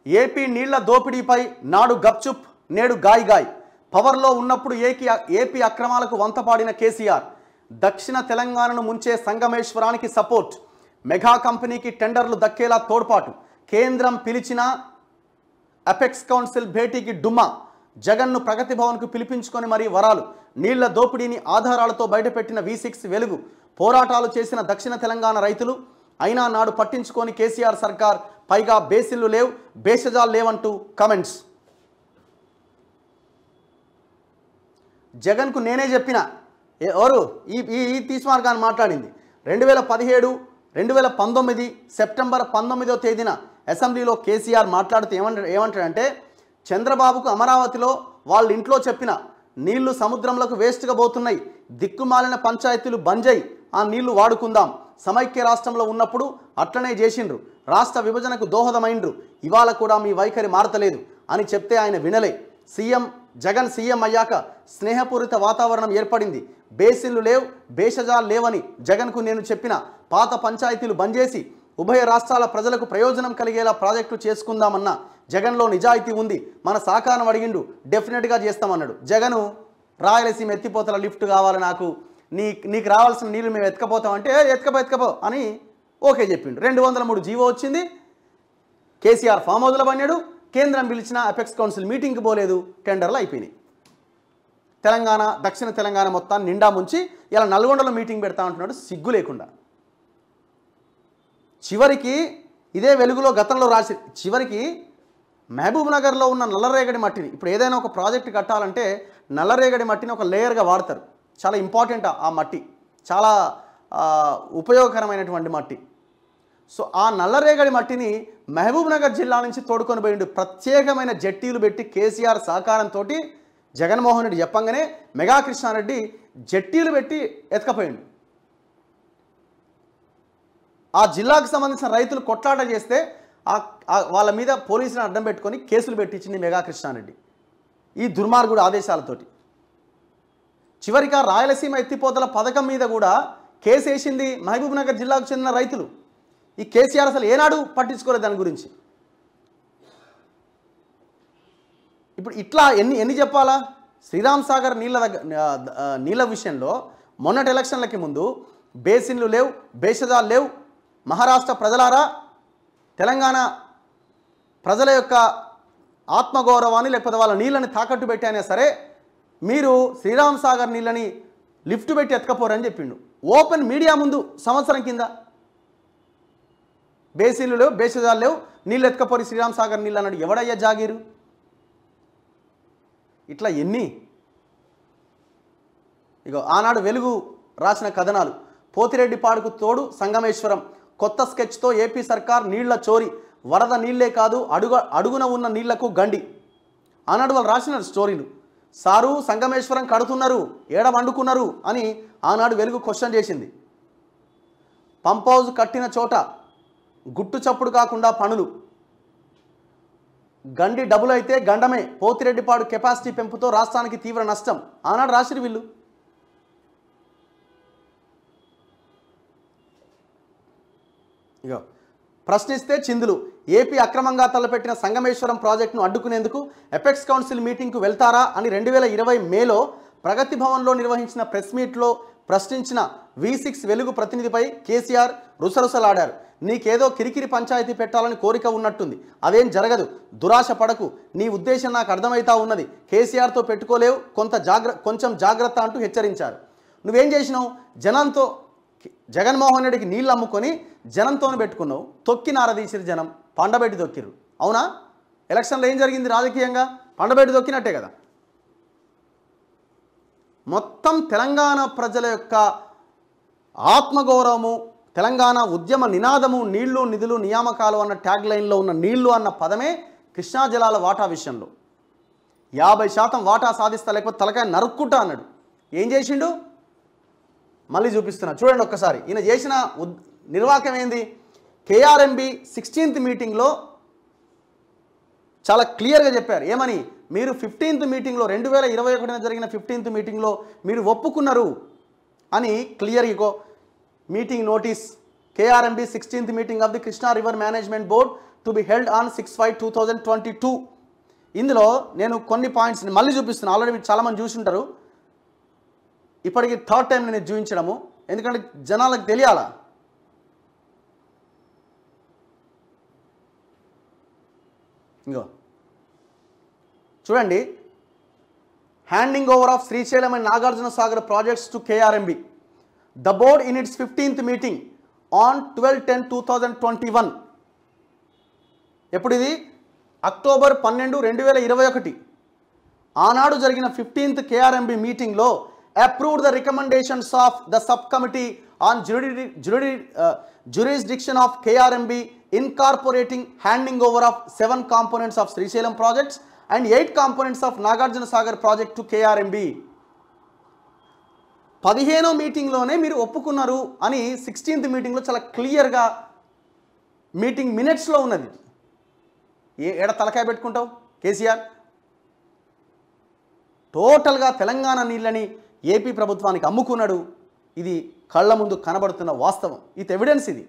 AP నీళ్ల దోపిడీపై నాడు గప్చుప్ నేడు గాయ్ గాయ్. పవర్లో ఉన్నప్పుడు ఏపీ అక్రమాలకు వంతపాడిన కేసీఆర్. దక్షిణ తెలంగాణను ముంచే సంగమేశ్వరానికి సపోర్ట్. మెగా కంపెనీకి టెండర్లు దక్కేలా తోడ్పాటు. కేంద్రం పిలిచిన అపెక్స్ కౌన్సిల్ భేటీకి డుమ్మా. జగన్ను ప్రగతి భవన్కు పిలిపించుకొని మరీ వరాలు. నీళ్ల దోపిడీని ఆధారాలతో బయటపెట్టిన V6 వెలుగు. పోరాటాలు చేసిన దక్షిణ తెలంగాణ రైతులు. అయినా నాడు పట్టించుకొని కేసీఆర్ సర్కార్. పైగా బేసిన్లు లేవు, బేషజాలు లేవంటూ కమెంట్స్. జగన్కు నేనే చెప్పిన ఎవరు ఈ తీస్మార్గాన్ని మాట్లాడింది 2017 2019 సెప్టెంబర్ 19వ తేదీన అసెంబ్లీలో కేసీఆర్ మాట్లాడుతూ ఏమంటాడంటే చంద్రబాబుకు అమరావతిలో వాళ్ళ ఇంట్లో చెప్పిన నీళ్లు సముద్రంలోకి వేస్ట్గా పోతున్నాయి, దిక్కుమాలిన పంచాయతీలు బంజై, ఆ నీళ్లు వాడుకుందాం. సమైక్య రాష్ట్రంలో ఉన్నప్పుడు అట్లనే చేసిండ్రు, రాష్ట్ర విభజనకు దోహదమైండ్రు, ఇవాళ కూడా మీ వైఖరి మారతలేదు అని చెప్తే ఆయన వినలే. జగన్ సీఎం అయ్యాక స్నేహపూరిత వాతావరణం ఏర్పడింది. బేసిన్లు లేవు, బేషజాలు లేవని జగన్కు నేను చెప్పిన. పాత పంచాయతీలు బంద్ చేసి ఉభయ రాష్ట్రాల ప్రజలకు ప్రయోజనం కలిగేలా ప్రాజెక్టు చేసుకుందామన్న జగన్లో నిజాయితీ ఉంది. మన సహకారం అడిగిండు, డెఫినెట్గా చేస్తామన్నాడు. జగను రాయలసీమ ఎత్తిపోతల లిఫ్ట్ కావాలి నాకు, నీకు రావాల్సిన నీళ్ళు మేము ఎత్తుకపోతామంటే ఎత్తుకపో అని ఓకే చెప్పిండు. 203 జీవో వచ్చింది. కేసీఆర్ ఫామ్ హౌస్లో పన్నాడు. కేంద్రం పిలిచిన అపెక్స్ కౌన్సిల్ మీటింగ్కి పోలేదు, టెండర్లు అయిపోయినాయి. దక్షిణ తెలంగాణ మొత్తాన్ని నిండా ముంచి ఇలా నల్గొండలో మీటింగ్ పెడతా ఉంటున్నాడు సిగ్గు లేకుండా. చివరికి ఇదే వెలుగులో గతంలో రాసి చివరికి మహబూబ్ నగర్లో ఉన్న నల్లరేగడి మట్టిని ఇప్పుడు ఏదైనా ఒక ప్రాజెక్ట్ కట్టాలంటే నల్లరేగడి మట్టిని ఒక లేయర్గా వాడతారు. చాలా ఇంపార్టెంట్ ఆ మట్టి, చాలా ఉపయోగకరమైనటువంటి మట్టి. సో ఆ నల్లరేగడి మట్టిని మహబూబ్ నగర్ జిల్లా నుంచి తోడుకొని పోయిండు. ప్రత్యేకమైన జట్టీలు పెట్టి కేసీఆర్ సహకారంతో జగన్మోహన్ రెడ్డి చెప్పంగానే మెగా కృష్ణారెడ్డి జట్టీలు పెట్టి ఎత్తుకపోయిండు. ఆ జిల్లాకు సంబంధించిన రైతులు కొట్లాట చేస్తే వాళ్ళ మీద పోలీసులను అడ్డం పెట్టుకొని కేసులు పెట్టించింది మెగా కృష్ణారెడ్డి ఈ దుర్మార్గుడు ఆదేశాలతోటి. చివరిగా రాయలసీమ ఎత్తిపోతల పథకం మీద కూడా కేసు వేసింది మహబూబ్ నగర్ జిల్లాకు చెందిన రైతులు. ఈ కేసీఆర్ అసలు ఏనాడు పట్టించుకోలేదు దాని గురించి. ఇప్పుడు ఇట్లా ఎన్ని చెప్పాలా? శ్రీరామ్ సాగర్ నీళ్ళ విషయంలో మొన్నటి ఎలక్షన్లకి ముందు బేసిన్లు లేవు, బేషజాలు లేవు, మహారాష్ట్ర ప్రజలారా, తెలంగాణ ప్రజల యొక్క ఆత్మగౌరవాన్ని లేకపోతే వాళ్ళ నీళ్ళని తాకట్టు పెట్టానే సరే మీరు శ్రీరామ్ సాగర్ నీళ్ళని లిఫ్ట్ పెట్టి ఎత్తుకపోరని చెప్పిండు ఓపెన్ మీడియా ముందు. సంవత్సరం కింద బేసిన్లు లేవు, బేషజాలు లేవు, నీళ్ళు ఎత్తుకపోరి శ్రీరామ్ సాగర్ నీళ్ళు అన్నాడు. ఎవడయ్యా జాగీరు? ఇట్లా ఇగో ఆనాడు వెలుగు రాసిన కథనాలు. పోతిరెడ్డిపాడుకు తోడు సంగమేశ్వరం. కొత్త స్కెచ్తో ఏపీ సర్కార్ నీళ్ల చోరీ. వరద నీళ్లే కాదు అడుగున ఉన్న నీళ్లకు గండి. ఆనాడు వాళ్ళు రాసిన స్టోరీలు. సారు సంగమేశ్వరం కడుతున్నారు, ఏడ వండుకున్నారు అని ఆనాడు వెలుగు క్వశ్చన్ చేసింది. పంప్ హౌజ్ కట్టిన చోట గుట్టు చప్పుడు కాకుండా పనులు. గండి డబుల్ అయితే గండమే. పోతిరెడ్డిపాడు కెపాసిటీ పెంపుతో రాష్ట్రానికి తీవ్ర నష్టం. ఆనాడు రాసిరు వీళ్ళు. ఇగో ప్రశ్నిస్తే చిందులు. ఏపీ అక్రమంగా తలపెట్టిన సంగమేశ్వరం ప్రాజెక్టును అడ్డుకునేందుకు అపెక్స్ కౌన్సిల్ మీటింగ్కు వెళ్తారా అని 2020 మేలో ప్రగతి భవన్లో నిర్వహించిన ప్రెస్ మీట్లో ప్రశ్నించిన V6 వెలుగు ప్రతినిధిపై కేసీఆర్ రుసరుసలాడారు. నీకేదో కిరికిరి పంచాయతీ పెట్టాలని కోరిక ఉన్నట్టుంది, అదేం జరగదు, దురాశ పడకు, నీ ఉద్దేశం నాకు అర్థమవుతా ఉన్నది, కేసీఆర్తో పెట్టుకోలేవు, కొంచెం జాగ్రత్త అంటూ హెచ్చరించారు. నువ్వేం చేసినావు? జగన్మోహన్ రెడ్డికి నీళ్ళు అమ్ముకొని జనంతోనే పెట్టుకున్నావు. తొక్కి నారదీసిరు జనం, పండబెట్టి తొక్కిరు. అవునా? ఎలక్షన్లో ఏం జరిగింది? రాజకీయంగా పండబెట్టి తొక్కినట్టే కదా. మొత్తం తెలంగాణ ప్రజల యొక్క ఆత్మగౌరవము, తెలంగాణ ఉద్యమ నినాదము నీళ్లు నిధులు నియామకాలు అన్న ట్యాగ్ లైన్లో ఉన్న నీళ్లు అన్న పదమే కృష్ణా జలాల వాటా విషయంలో 50% వాటా సాధిస్తా లేకపోతే తలకాయ నరుక్కుంటా అన్నాడు. ఏం చేసిండు? మళ్ళీ చూపిస్తున్నా చూడండి ఒక్కసారి. ఈయన చేసిన నిర్వాహకం ఏంది? KRMB 16th మీటింగ్లో చాలా క్లియర్గా చెప్పారు. ఏమని? మీరు 15th మీటింగ్లో 2021 జరిగిన 15th మీటింగ్లో మీరు ఒప్పుకున్నారు అని క్లియర్గా meeting notice. KRMB 16th meeting of the Krishna river management board to be held on 6/5/2022. ఇందులో నేను కొన్ని పాయింట్స్ని మళ్ళీ చూపిస్తున్నాను. ఆల్రెడీ మీరు చాలామంది చూసుంటారు. ఇప్పటికి థర్డ్ టైం నేను చూపించడము, ఎందుకంటే జనాలకు తెలియాలా. ఇంకో చూడండి, handing over of Srisailam and Nagarjuna Sagar projects to KRMB. The board in it's 15th meeting on 12/10/2021. ఎప్పుడు ఇది? అక్టోబర్ 12, 2021. ఆనాడు జరిగిన 15th KRMB మీటింగ్లో approved the recommendations of the sub committee on jurisdiction of KRMB incorporating handing over of 7 components of Srisailam projects and 8 components of Nagarjuna Sagar project to KRMB. 15వ మీటింగ్లోనే మీరు ఒప్పుకున్నారు అని 16th మీటింగ్లో చాలా క్లియర్గా మీటింగ్ మినిట్స్లో ఉన్నది. ఏడ తలకాయ పెట్టుకుంటావు కేసీఆర్? టోటల్గా తెలంగాణ నీళ్ళని ఏపీ ప్రభుత్వానికి అమ్ముకున్నాడు. ఇది కళ్ళ ముందు కనబడుతున్న వాస్తవం. With evidence. ఇది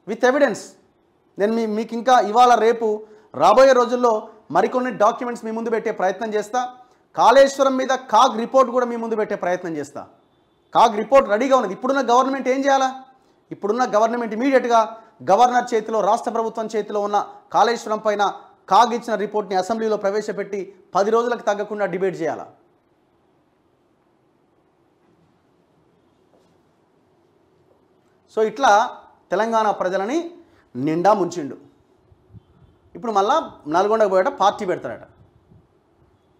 విత్ ఎవిడెన్స్. నేను మీకు ఇంకా ఇవాళ రేపు రాబోయే రోజుల్లో మరికొన్ని డాక్యుమెంట్స్ మీ ముందు పెట్టే ప్రయత్నం చేస్తా. కాళేశ్వరం మీద కాగ్ రిపోర్ట్ కూడా మీ ముందు పెట్టే ప్రయత్నం చేస్తా. కాగ్ రిపోర్ట్ రెడీగా ఉన్నది. ఇప్పుడున్న గవర్నమెంట్ ఏం చేయాలా? ఇప్పుడున్న గవర్నమెంట్ ఇమీడియట్గా గవర్నర్ చేతిలో, రాష్ట్ర ప్రభుత్వం చేతిలో ఉన్న కాళేశ్వరం పైన కాగ్ ఇచ్చిన రిపోర్ట్ని అసెంబ్లీలో ప్రవేశపెట్టి 10 రోజులకు తగ్గకుండా డిబేట్ చేయాలా. సో ఇట్లా తెలంగాణ ప్రజలని నిండా ముంచిండు. ఇప్పుడు మళ్ళా నల్గొండకు పోయాట పార్టీ పెడతాడట.